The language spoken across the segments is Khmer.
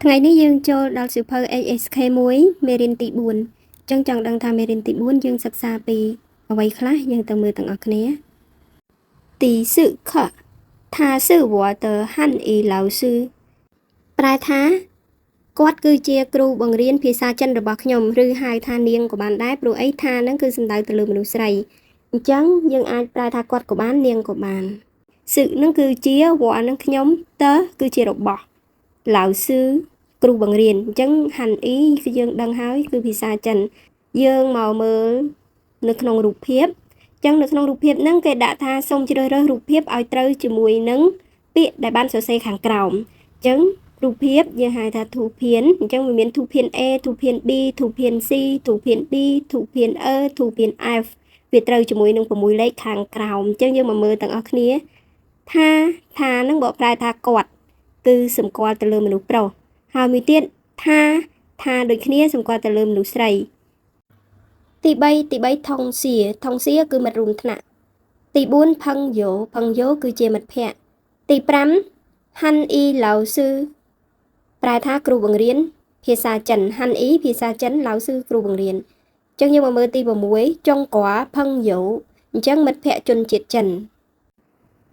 ថ្ងៃនេះយើងចូលដល់សៀវភៅ HSK មួយមេរៀនទី4ចឹងចង់ដឹងថាមេរៀនទី4យើងសិក្សាពីអ្វីខ្លះយើងទៅមើលទាំងអស់គ្នាទី4课他是我的汉语老师ប្រែថាគាត់គឺជាគ្រូបង្រៀនភាសាចិនរបស់ខ្ញុំឬហៅថានាងក៏បានដែរព្រោះអីថាហ្នឹងគឺសំដៅទៅលើមនុស្សស្រីអញ្ចឹងយើងអាចប្រែថាគាត់ក៏បាននាងក៏បានសឹកហ្នឹងគឺជាវ៉ានឹងខ្ញុំតើគឺជារបស់lão sưគ្រូបង្រៀនអញ្ចឹងហាន់អ៊ីគឺយើងដឹងហើយគឺភាសាចិនយើងមកមើលនៅក្នុងរូបភាពអញ្ចឹងនៅក្នុងរូបភាពហ្នឹងគេដាក់ថាសូមជ្រើសរើសរូបភាពឲ្យត្រូវជាមួយនឹងពាក្យដែលបានសរសេរខាងក្រោមអញ្ចឹងរូបភាពយើងហៅថា图片អញ្ចឹងវាមាន图片 A 图片 B 图片 C 图片 D 图片 E 图片 F វាត្រូវជាមួយនឹង6លេខខាងក្រោមអញ្ចឹងយើងមកមើលទាំងអស់គ្នាថាហ្នឹងបកប្រែថាគាត់គឺសម្គាល់ទៅលើមនុស្សប្រុសហើយមួយទៀតថាដូចគ្នាសម្គាល់ទៅលើមនុស្សស្រីទី3ថងសៀគឺមិត្តរួមថ្នាក់ទី4ផឹងយោគឺជាមិត្តភក្តិទី5ហាន់អ៊ីឡៅស៊ឺប្រែថាគ្រូបង្រៀនភាសាចិនហាន់អ៊ីភាសាចិនឡៅស៊ឺគ្រូបង្រៀនអញ្ចឹងយើងមកមើលទី6ចុងកួផឹងយោអញ្ចឹងមិត្តភក្តិជនជាតិចិន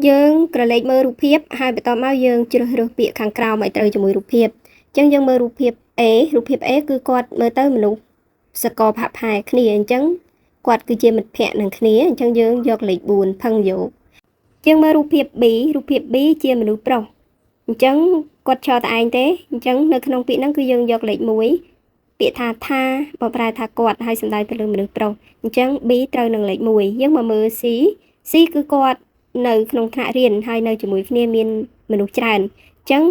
យើងក្រឡេកមើលរូបភាពហើយបន្តមកយើងជ្រើសរើសពាក្យខាងក្រោមឲ្យត្រូវជាមួយរូបភាពអញ្ចឹងយើងមើលរូបភាព A រូបភាព A គឺគាត់មើលទៅមនុស្សសកលផាក់ផែគ្នាអញ្ចឹងគាត់គឺជាមិត្តភក្តិនឹងគ្នាអញ្ចឹងយើងយកលេខ4ផឹងយោយើងមើលរូបភាព B រូបភាព B ជាមនុស្សប្រុសអញ្ចឹងគាត់ឈរតែឯងទេអញ្ចឹងនៅក្នុងពាក្យហ្នឹងគឺយើងយកលេខ1ពាក្យថាបកប្រែថាគាត់ហើយសំដៅទៅលើមនុស្សប្រុសអញ្ចឹង B ត្រូវនឹងលេខ1យើងមកមើល C គឺគាត់នៅក្នុងថ្នាក់រៀនហើយនៅជាមួយគ្នាមានមនុស្សច្រើនអញ្ចឹង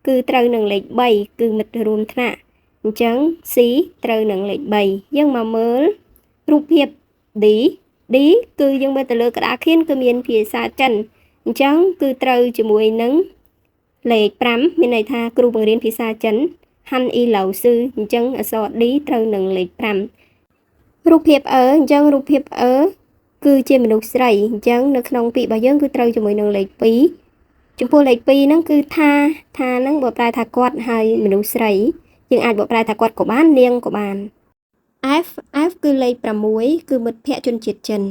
គឺត្រូវនឹងលេខ3គឺមិត្តរួមថ្នាក់អញ្ចឹង C ត្រូវនឹងលេខ3យើងមកមើលរូបភាព D គឺយើងមើលទៅលើក្តារខៀនគឺមានភាសាចិនអញ្ចឹងគឺត្រូវជាមួយនឹងលេខ5មានន័យថាគ្រូបង្រៀនភាសាចិនហាន់អ៊ីឡៅស៊ឺអញ្ចឹងអក្សរ D ត្រូវនឹងលេខ5រូបភាព E អញ្ចឹងរូបភាព E គឺជាមនុស្សស្រីអញ្ចឹងនៅក្នុងពាក្យរបស់យើងគឺត្រូវជាមួយនឹងលេខ2ចំពោះលេខ2ហ្នឹងគឺថាហ្នឹងបើប្រែថាគាត់ហើយមនុស្សស្រីយើងអាចបកប្រែថាគាត់ក៏បាននាងក៏បាន F គឺលេខ6គឺមិត្តភក្តិជនជាតិចិន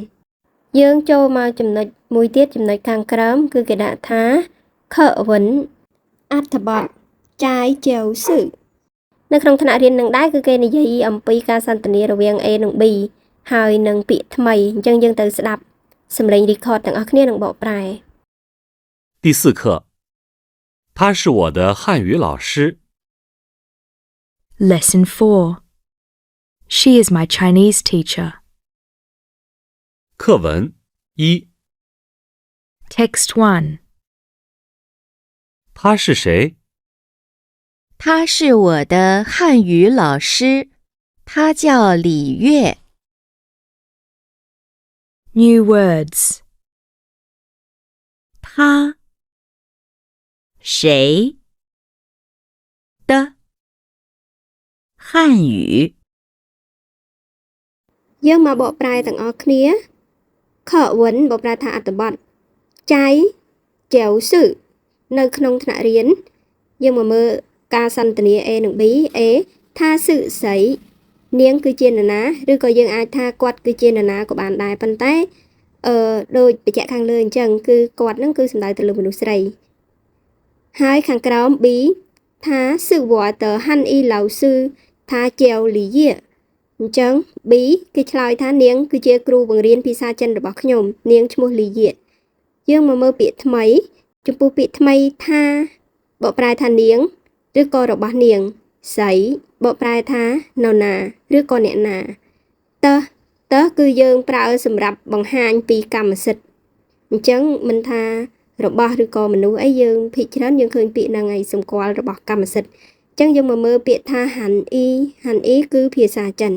យើងចូលមកចំណុចមួយទៀតចំណុចខាងក្រោមគឺគេដាក់ថាខវិនអត្ថបទចាយចៅស៊ឺនៅក្នុងថ្នាក់រៀននឹងដែរគឺគេនិយាយអំពីការសន្ទនារវាង A និង B ហើយនឹងពាក្យថ្មីអញ្ចឹងយើងទៅស្ដាប់សំឡេង record ទាំងអស់គ្នានឹងបកប្រែ第4课他是我的汉语老师 Lesson 4 She is my Chinese teacher 课文1 Text 1他是谁他是我的汉语老师，他叫李月。 New words 他谁的汉语 យើងមកបកប្រែទាំងអស់គ្នាខវិនបកប្រែថាអត្ថបទចៃចៅស៊ឺនៅក្នុងថ្នាក់រៀនយើងមកមើលការសន្ទនា A និង B A ថាស៊ឺស្រីនាងគឺជានរណាឬក៏យើងអាចថាគាត់គឺជានរណាក៏បានដែរប៉ុន្តែដូចបញ្ជាក់ខាងលើអញ្ចឹងគឺគាត់នឹងគឺសំដៅទៅលើមនុស្សស្រីហើយខាងក្រោម B ថាស៊ឺវ៉ាតហាន់អ៊ីឡៅស៊ឺថាចៅលីយាអញ្ចឹង B គេឆ្លើយថានាងគឺជាគ្រូបង្រៀនភាសាចិនរបស់ខ្ញុំនាងឈ្មោះលីយាយើងមកមើលពាក្យថ្មីចំពោះពាក្យថ្មីថាបកប្រែថានាងឬក៏របស់នាងស្រីបកប្រែថានរណាឬក៏អ្នកណាតើគឺយើងប្រើសម្រាប់បង្ហាញពីកម្មសិទ្ធិអញ្ចឹងមិនថារបស់ឬក៏មនុស្សអីយើងភិកច្រើនយើងឃើញពាក្យហ្នឹងឲ្យសម្គាល់របស់កម្មសិទ្ធិអញ្ចឹងយើងមកមើលពាក្យថាហាន់អ៊ីគឺភាសាចិន